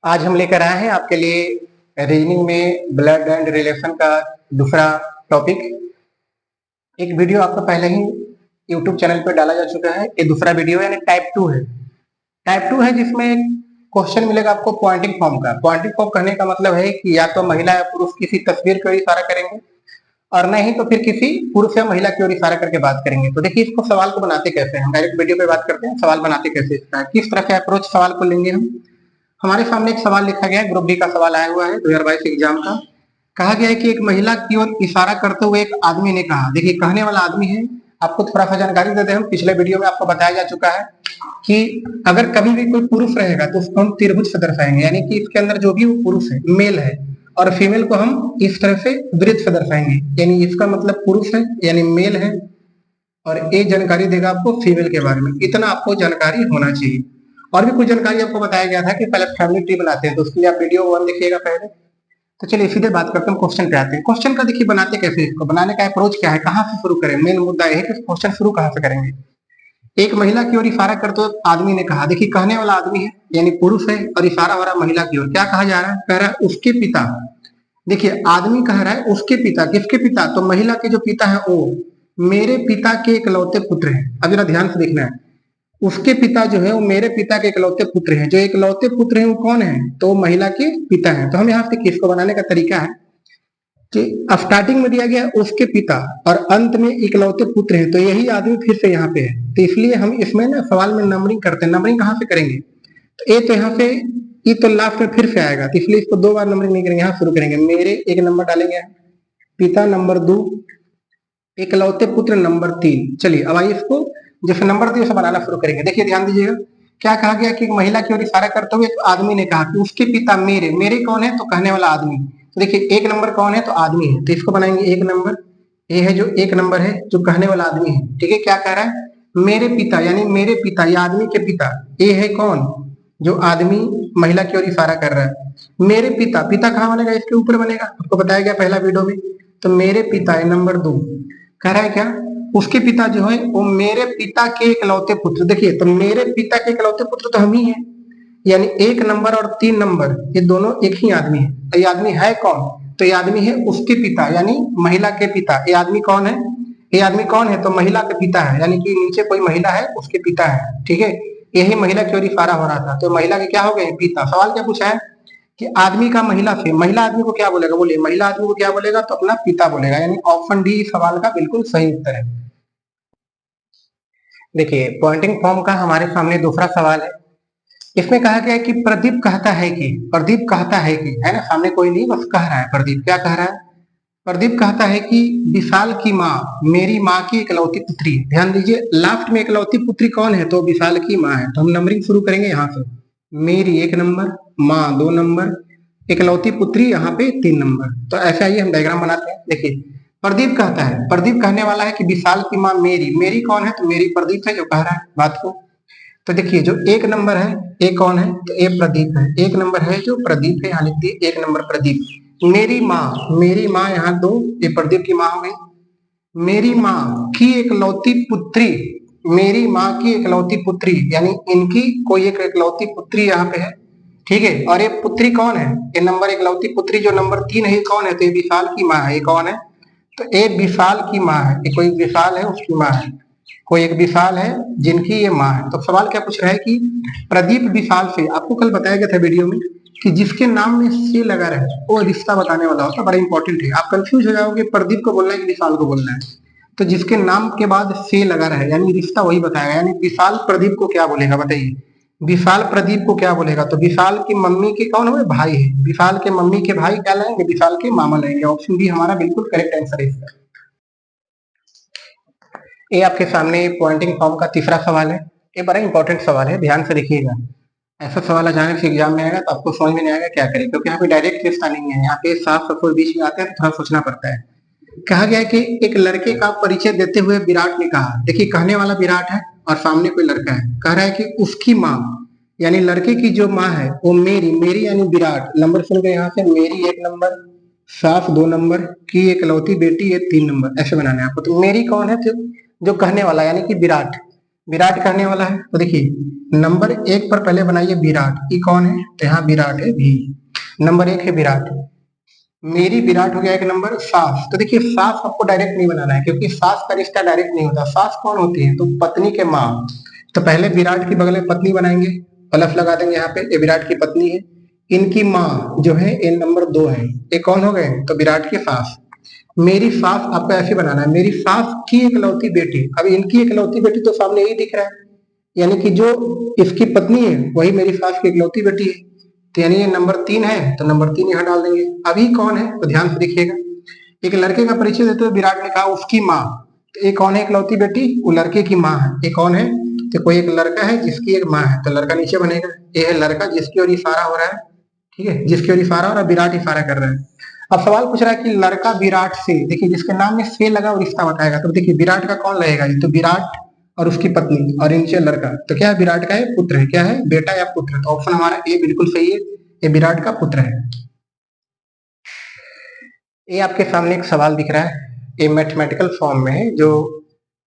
आज हम लेकर आए हैं आपके लिए रीजनिंग में ब्लड एंड रिलेशन का दूसरा टॉपिक। एक वीडियो आपका पहले ही यूट्यूब चैनल पर डाला जा चुका है। ये दूसरा वीडियो यानी टाइप 2 है। टाइप 2 है जिसमें क्वेश्चन मिलेगा आपको पॉइंटिंग फॉर्म का। पॉइंटिंग फॉर्म कहने का मतलब है कि या तो महिला या पुरुष किसी तस्वीर की ओर इशारा करेंगे और नहीं तो फिर किसी पुरुष या महिला की ओर इशारा करके बात करेंगे। तो देखिए इसको सवाल को बनाते कैसे हैं। हम डायरेक्ट वीडियो पे बात करते हैं, सवाल बनाते कैसे इसका किस तरह का अप्रोच सवाल को लेंगे हम। हमारे सामने एक सवाल लिखा गया है, ग्रुप डी का सवाल आया हुआ है 2022 एग्जाम का। कहा गया है कि एक महिला की ओर इशारा करते हुए एक आदमी ने कहा। देखिए कहने वाला आदमी है। आपको थोड़ा सा जानकारी देते हैं, पिछले वीडियो में आपको बताया जा चुका है कि अगर कभी भी कोई पुरुष रहेगा तो उसको हम त्रिभुज से दर्शाएंगे, यानी कि इसके अंदर जो भी वो पुरुष है मेल है और फीमेल को हम इस तरह से वृत्त से दर्शाएंगे, यानी इसका मतलब पुरुष है यानी मेल है और ये जानकारी देगा आपको फीमेल के बारे में। इतना आपको जानकारी होना चाहिए। और भी कुछ जानकारी आपको बताया गया था कि पहले फैमिली ट्री बनाते हैं, तो उसके लिए आप वीडियो 1 देखिएगा पहले। तो चलिए सीधे बात करते हैं, क्वेश्चन पे आते हैं। क्वेश्चन का देखिए बनाते कैसे, इसको बनाने का अप्रोच क्या है, कहाँ से शुरू करें। मेन मुद्दा यह है कि क्वेश्चन शुरू कहाँ से करेंगे। एक महिला की ओर इशारा करते हुए आदमी ने कहा। देखिए कहने वाला आदमी है यानी पुरुष है और इशारा हो रहा है महिला की ओर। क्या कहा जा रहा है, कह रहा है उसके पिता। देखिए आदमी कह रहा है उसके पिता, किसके पिता, तो महिला के जो पिता है वो मेरे पिता के इकलौते पुत्र हैं। अब जरा ध्यान से देखना है, उसके पिता जो है वो मेरे पिता के इकलौते पुत्र हैं। जो इकलौते पुत्र हैं वो कौन है, तो महिला के पिता हैं। तो हम यहाँ से किसको बनाने का तरीका है कि स्टार्टिंग में दिया गया उसके पिता और अंत में इकलौते पुत्र हैं, तो यही आदमी फिर से यहाँ पे है। तो इसलिए हम इसमें ना सवाल में नंबरिंग करते हैं। नंबरिंग कहाँ से करेंगे, तो ए तो यहाँ से ई तो लास्ट में फिर से आएगा, तो इसलिए इसको 2 बार नंबरिंग नहीं करेंगे, यहाँ शुरू करेंगे। मेरे एक नंबर डालेंगे, पिता नंबर 2, इकलौते पुत्र नंबर 3। चलिए अब आइए इसको जैसे नंबर दिए उसे बनाना शुरू करेंगे। देखिए ध्यान दीजिएगा, क्या कहा गया कि महिला की ओर इशारा करते हुए तो आदमी ने कहा कि उसके पिता मेरे। मेरे कौन है, तो कहने वाला आदमी। तो देखिए एक नंबर कौन है, तो आदमी है, तो इसको बनाएंगे एक नंबर। ये है जो एक नंबर है जो कहने वाला आदमी है। ठीक है, क्या कह रहा है, मेरे पिता यानी मेरे पिता, ये आदमी के पिता। ये है कौन, जो आदमी महिला की ओर इशारा कर रहा है। मेरे पिता, पिता कहाँ बनेगा, इसके ऊपर बनेगा, आपको बताया गया पहला वीडियो में। तो मेरे पिता है नंबर 2। कह रहा है क्या, उसके पिता जो है वो मेरे पिता के इकलौते पुत्र। देखिए तो मेरे पिता के इकलौते पुत्र तो हम ही हैं, यानी 1 नंबर और 3 नंबर ये दोनों एक ही आदमी है। तो ये आदमी है कौन, तो ये आदमी है उसके पिता यानी महिला के पिता। ये आदमी कौन है, ये आदमी कौन है, तो महिला के पिता है, यानी कि नीचे कोई महिला है उसके पिता है। ठीक है, यही महिला की ओर इशारा हो रहा था, तो महिला के क्या हो गए, पिता। सवाल क्या पूछा है कि आदमी का महिला से, महिला आदमी को क्या बोलेगा, बोलिए महिला आदमी को क्या बोलेगा, तो अपना पिता बोलेगा, यानी ऑप्शन डी सवाल का बिल्कुल सही उत्तर है। देखिए पॉइंटिंग फॉर्म का हमारे सामने दूसरा सवाल है। इसमें कहा गया है कि प्रदीप कहता है कि, प्रदीप कहता है कि, है ना, सामने कोई नहीं बस कह रहा है प्रदीप। क्या कह रहा है, प्रदीप कहता है कि विशाल की माँ मेरी माँ की इकलौती पुत्री। ध्यान दीजिए लास्ट में इकलौती पुत्री कौन है, तो विशाल की माँ है। तो हम नंबरिंग शुरू करेंगे यहाँ से, मेरी 1 नंबर, माँ 2 नंबर, इकलौती पुत्री यहाँ पे 3 नंबर। तो ऐसा ही हम डायग्राम बनाते हैं। देखिए प्रदीप कहता है, प्रदीप कहने वाला है कि विशाल की माँ मेरी। मेरी कौन है, तो मेरी प्रदीप है जो कह रहा है बात को। तो देखिए जो 1 नंबर है ये कौन है, तो ये प्रदीप है। 1 नंबर है जो प्रदीप है, यानी कि 1 नंबर प्रदीप। मेरी माँ यहाँ 2, ये प्रदीप की माँ हो गई। मेरी माँ की इकलौती पुत्री, मेरी माँ की इकलौती पुत्री यानी इनकी कोई एक इकलौती पुत्री यहाँ पे है। ठीक है, और ये पुत्री कौन है, ये नंबर इकलौती पुत्री जो नंबर 3 है ये कौन है, तो ये विशाल की माँ है। ये कौन है, तो ये विशाल की माँ है। ये कोई विशाल है उसकी माँ है, कोई एक विशाल है जिनकी ये माँ है। तो सवाल क्या पूछ रहा है कि प्रदीप विशाल से, आपको कल बताया गया था वीडियो में कि जिसके नाम में से लगा रहे वो रिश्ता बताने वाला होता है, बड़ा इंपॉर्टेंट है। आप कंफ्यूज हो जाओगे प्रदीप को बोलना है कि विशाल को बोलना है। तो जिसके नाम के बाद से लगा रहे यानी रिश्ता वही बताएगा, यानी विशाल प्रदीप को क्या बोलेगा बताइए, विशाल प्रदीप को क्या बोलेगा, तो विशाल की मम्मी के कौन हुए, भाई है। विशाल के मम्मी के भाई क्या लाएंगे, विशाल के मामा लाएंगे। ऑप्शन बी हमारा बिल्कुल करेक्ट आंसर है इसका। ये आपके सामने पॉइंटिंग फॉर्म का तीसरा सवाल है। ये बड़ा इंपॉर्टेंट सवाल है, ध्यान से देखिएगा। ऐसा सवाल अचानक से एग्जाम में आएगा तो आपको समझ में नहीं आएगा क्या करें, क्योंकि यहाँ पे डायरेक्ट रिश्ता नहीं है। यहाँ पे साफ सफर बीच में आते हैं तो थोड़ा सोचना पड़ता है। कहा गया है कि एक लड़के का परिचय देते हुए विराट ने कहा। देखिए कहने वाला विराट है और सामने कोई लड़का है। कह रहा है कि उसकी माँ यानी लड़के की जो माँ है वो मेरी, मेरी यानी विराट। नंबर सुन के यहाँ से मेरी 1 नंबर, साफ 2 नंबर, की इकलौती बेटी ये 3 नंबर, ऐसे बनाना है आपको। तो मेरी कौन है, तो जो कहने वाला यानी कि विराट, विराट कहने वाला है। तो देखिए नंबर 1 पर पहले बनाइए विराट, ये कौन है? तो यहाँ विराट है, भी नंबर 1 है विराट। मेरी विराट हो गया एक नंबर। सास, तो देखिए सास आपको डायरेक्ट नहीं बनाना है क्योंकि सास का रिश्ता डायरेक्ट नहीं होता। सास कौन होती है? तो पत्नी के माँ। तो पहले विराट की बगल में पत्नी बनाएंगे, प्लस लगा देंगे यहाँ पे, ये विराट की पत्नी है। इनकी माँ जो है ये नंबर 2 है, ये कौन हो गए? तो विराट की सास। मेरी सास आपको ऐसे बनाना है, मेरी सास की इकलौती बेटी। अब इनकी इकलौती बेटी तो सामने यही दिख रहा है, यानी कि जो इसकी पत्नी है वही मेरी सास की इकलौती बेटी है। तो यानी ये नंबर 3 है, तो नंबर 3 यहाँ डाल देंगे। अभी कौन है? तो ध्यान से देखिएगा, एक लड़के का परिचय देते हुए विराट ने कहा उसकी माँ। तो ये कौन है इकलौती बेटी? वो लड़के की माँ है। ये कौन है? तो कोई एक लड़का है जिसकी एक माँ है, तो लड़का नीचे बनेगा। ये है लड़का जिसकी ओर इशारा हो रहा है, ठीक है, जिसकी ओर इशारा हो रहा है, विराट इशारा कर रहा है। अब सवाल पूछ रहा है कि लड़का विराट से, देखिए जिसके नाम में से लगा और रिश्ता बताएगा। तो देखिए विराट का कौन लगेगा? ये तो विराट और उसकी पत्नी और नीचे लड़का। तो क्या है? विराट का है पुत्र है, क्या है? बेटा या पुत्र। तो ऑप्शन हमारा ए बिल्कुल सही है, ये विराट का पुत्र है। ये आपके सामने एक सवाल दिख रहा है, ये मैथमेटिकल फॉर्म में है, जो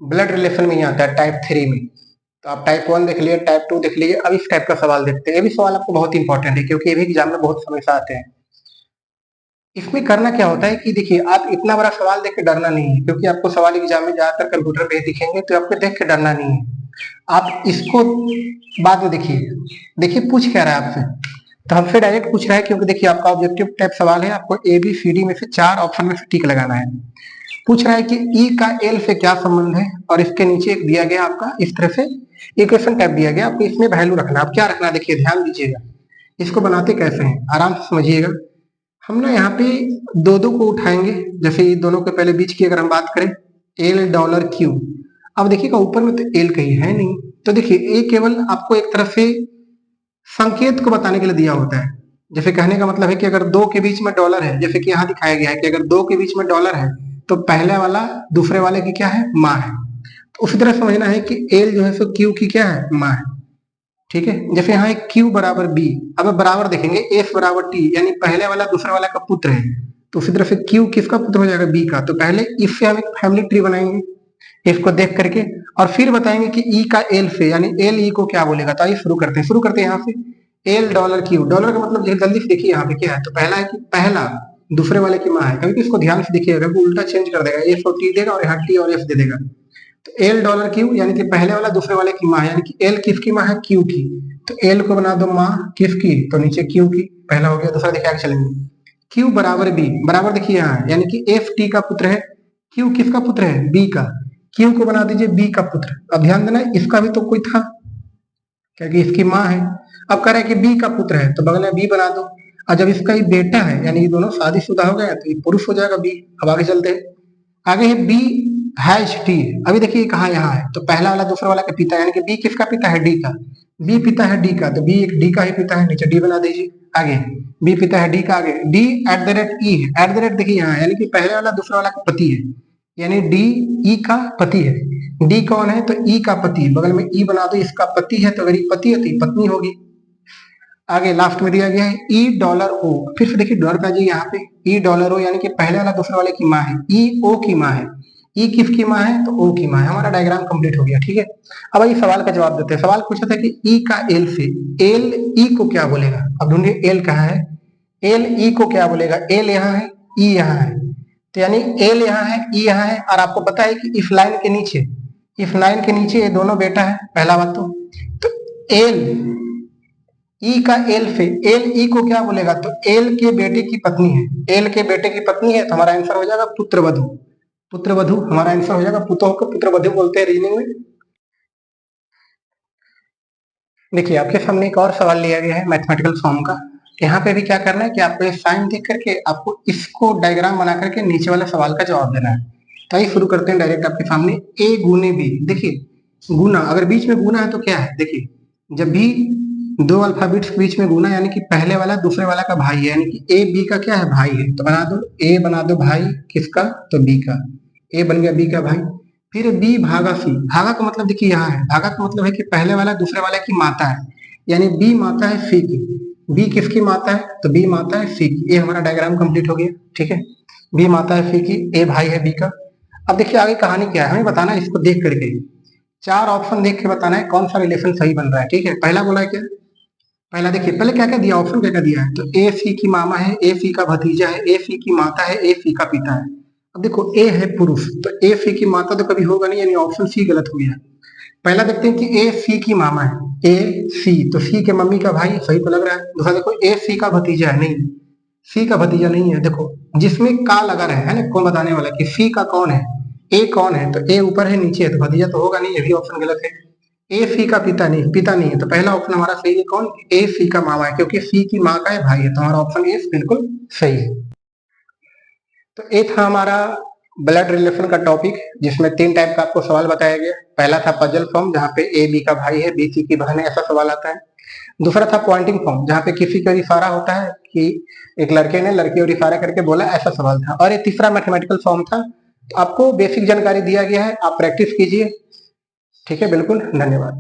ब्लड रिलेशन में ही आता है टाइप 3 में। तो आप टाइप 1 देख लिए, टाइप 2 देख लीजिए। अब इस टाइप का सवाल देखते हैं। ये भी सवाल आपको बहुत इंपॉर्टेंट है क्योंकि ये भी एग्जाम में बहुत समय से आते हैं। इसमें करना क्या होता है कि देखिए आप इतना बड़ा सवाल देख के डरना नहीं है, क्योंकि आपको सवाल एग्जाम में ज्यादातर कंप्यूटर पे दिखेंगे, तो आपको देख के डरना नहीं है। आप इसको बाद में देखिए। देखिए पूछ क्या रहा है आपसे, तो हमसे डायरेक्ट पूछ रहा है क्योंकि देखिए आपका ऑब्जेक्टिव टाइप सवाल है, आपको ए बी सी डी में से 4 ऑप्शन में से टिक लगाना है। पूछ रहा है कि ई का एल से क्या संबंध है, और इसके नीचे एक दिया गया आपका इस तरह से इक्वेशन टाइप दिया गया, आपको इसमें वैल्यू रखना। आप क्या रखना, देखिए ध्यान दीजिएगा, इसको बनाते कैसे हैं आराम से समझिएगा। हम ना यहाँ पे दो दो को उठाएंगे, जैसे ये दोनों के पहले बीच की अगर हम बात करें, एल डॉलर क्यू। अब देखिएगा ऊपर में तो एल कहीं है नहीं, तो देखिए ये केवल आपको एक तरफ से संकेत को बताने के लिए दिया होता है। जैसे कहने का मतलब है कि अगर दो के बीच में डॉलर है, जैसे कि यहाँ दिखाया गया है कि अगर दो के बीच में डॉलर है तो पहले वाला दूसरे वाले की क्या है? माँ है। तो उसी तरह समझना है कि एल जो है सो क्यू की क्या है? माँ है, ठीक है। जैसे यहाँ एक क्यू बराबर बी, अब बराबर देखेंगे एफ बराबर टी, यानी पहले वाला दूसरे वाला का पुत्र है। तो उसी तरह से क्यू किसका पुत्र हो जाएगा? बी का। तो पहले इससे हम एक फैमिली ट्री बनाएंगे इसको देख करके, और फिर बताएंगे कि ई का एल से, यानी एल ई को क्या बोलेगा। तो आइए शुरू करते हैं यहाँ से। एल डॉलर क्यू, डॉलर का मतलब जल्दी से देखिए यहाँ पे क्या है। तो पहला है कि पहला दूसरे वाले की माँ है, कभी इसको ध्यान से देखिएगा, उल्टा चेंज कर देगा, एफ और टी देगा और यहाँ टी और एफ दे देगा। तो एल डॉलर क्यू यानी कि पहले वाला दूसरे वाले की माँ है, यानी कि एल किसकी माँ है? क्यू की। तो एल को बना दो माँ किसकी? तो नीचे क्यू की, पहला हो गया। दूसरा देखिए आगे चलेंगे, क्यू बराबर बी, बराबर देखिए यहाँ, यानी कि एफ टी का पुत्र है, क्यू किसका पुत्र है? बी का। क्यू को बना दीजिए बी का पुत्र। अब ध्यान देना इसका भी तो कोई था, क्योंकि इसकी माँ है। अब कह रहे हैं कि बी का पुत्र है, तो बगल में बी बना दो। और जब इसका ये बेटा है, यानी ये दोनों शादीशुदा हो गए, तो ये पुरुष हो जाएगा बी। अब आगे चलते हैं, आगे है बी हैज टी। अभी देखिए कहा यहाँ है, तो पहला वाला दूसरा वाला का पिता, यानी कि बी किसका पिता है? डी का। बी पिता है डी का, तो बी एक डी का ही पिता है, नीचे डी बना दीजिए। आगे बी पिता है डी का, आगे डी एट द रेट ई है। एट द रेट देखिए यहाँ, यानी कि पहले वाला दूसरा वाला का पति है, यानी डी ई का पति है। डी कौन है? तो ई का पति, बगल में ई बना दो, इसका पति है, तो अगर ये पति है तो ये पत्नी होगी। आगे लास्ट में दिया गया है ई डॉलर ओ, फिर से देखिए डॉलर का जी यहाँ पे ई डॉलर ओ, यानी कि पहले वाला दूसरे वाले की माँ है, ई ओ की माँ है। ई किसकी माँ है? तो ओ की माँ है। हमारा डायग्राम कंप्लीट हो गया, ठीक है। अब ये सवाल का जवाब देते हैं। सवाल पूछा था कि ई का एल से, एल ई को क्या बोलेगा? अब ढूंढिए एल कहाँ है, एल ई को क्या बोलेगा? एल यहाँ है, ई यहाँ है, तो यानी एल यहाँ है, ई यहाँ है। और आपको पता है कि इस लाइन के नीचे, इस लाइन के नीचे ये दोनों बेटा है, पहला बात तो एल ई का एल से, एल ई को क्या बोलेगा? तो एल के बेटे की पत्नी है, एल के बेटे की पत्नी है, तो हमारा आंसर हो जाएगा पुत्रवधु। पुत्रवधु हमारा आंसर हो जाएगा, पुतोह को पुत्रवधु बोलते हैं रीजनिंग में। देखिए आपके सामने एक और सवाल लिया गया है मैथमेटिकल फॉर्म का। यहाँ पे भी क्या करना है कि आपको ये साइन देख करके आपको इसको डायग्राम बना करके नीचे वाले सवाल का जवाब देना है। तो आइए शुरू करते हैं डायरेक्ट आपके सामने। ए गुने बी, देखिए गुना, अगर बीच में गुना है तो क्या है? देखिए जब भी दो अल्फाबेट्स के बीच में गुना, यानी कि पहले वाला दूसरे वाला का भाई है, यानी कि ए बी का क्या है? भाई है। तो बना दो ए, बना दो भाई किसका? तो बी का। ए बन गया बी का भाई। फिर बी भागा सी, भागा का मतलब देखिए यहाँ है, भागा का मतलब है कि पहले वाला दूसरे वाले की माता है, यानी बी माता है सी की। बी किसकी माता है? तो बी माता है सी की। ये हमारा डायग्राम कंप्लीट हो गया, ठीक है। बी माता है सी की, ए भाई है बी का। अब देखिए आगे कहानी क्या है, हमें बताना है इसको देख करके। 4 ऑप्शन देख के बताना है कौन सा रिलेशन सही बन रहा है। ठीक है, पहला बोला है क्या, पहला देखिए पहले क्या क्या दिया, ऑप्शन क्या क्या दिया है। तो ए सी की मामा है, ए सी का भतीजा है, ए सी की माता है, ए सी का पिता है। अब देखो ए है पुरुष, तो ए सी की माता तो कभी होगा नहीं, यानी ऑप्शन सी गलत हो गया। पहला देखते हैं कि ए सी की मामा है, ए सी तो सी के मम्मी का भाई, सही तो लग रहा है। दूसरा देखो ए सी का भतीजा है, नहीं, सी का भतीजा नहीं है। देखो जिसमें का लगा रहा है ना, कौन बताने वाला कि सी का कौन है, ए कौन है, तो ए ऊपर है नीचे है, तो भतीजा तो होगा नहीं, ये भी ऑप्शन गलत है। ए सी का पिता नहीं है, तो पहला ऑप्शन हमारा सही है कौन, ए सी का मामा है, क्योंकि सी की माँ का है भाई है, तो हमारा ऑप्शन ए बिल्कुल सही है। तो ये था हमारा ब्लड रिलेशन का टॉपिक, जिसमें 3 टाइप का आपको सवाल बताया गया। पहला था पजल फॉर्म, जहाँ पे ए बी का भाई है, बी सी की बहन है, ऐसा सवाल आता है। दूसरा था पॉइंटिंग फॉर्म, जहाँ पे किसी का इशारा होता है कि एक लड़के ने लड़की और इशारा करके बोला, ऐसा सवाल था। और ये तीसरा मैथमेटिकल फॉर्म था। तो आपको बेसिक जानकारी दिया गया है, आप प्रैक्टिस कीजिए। ठीक है, बिल्कुल, धन्यवाद।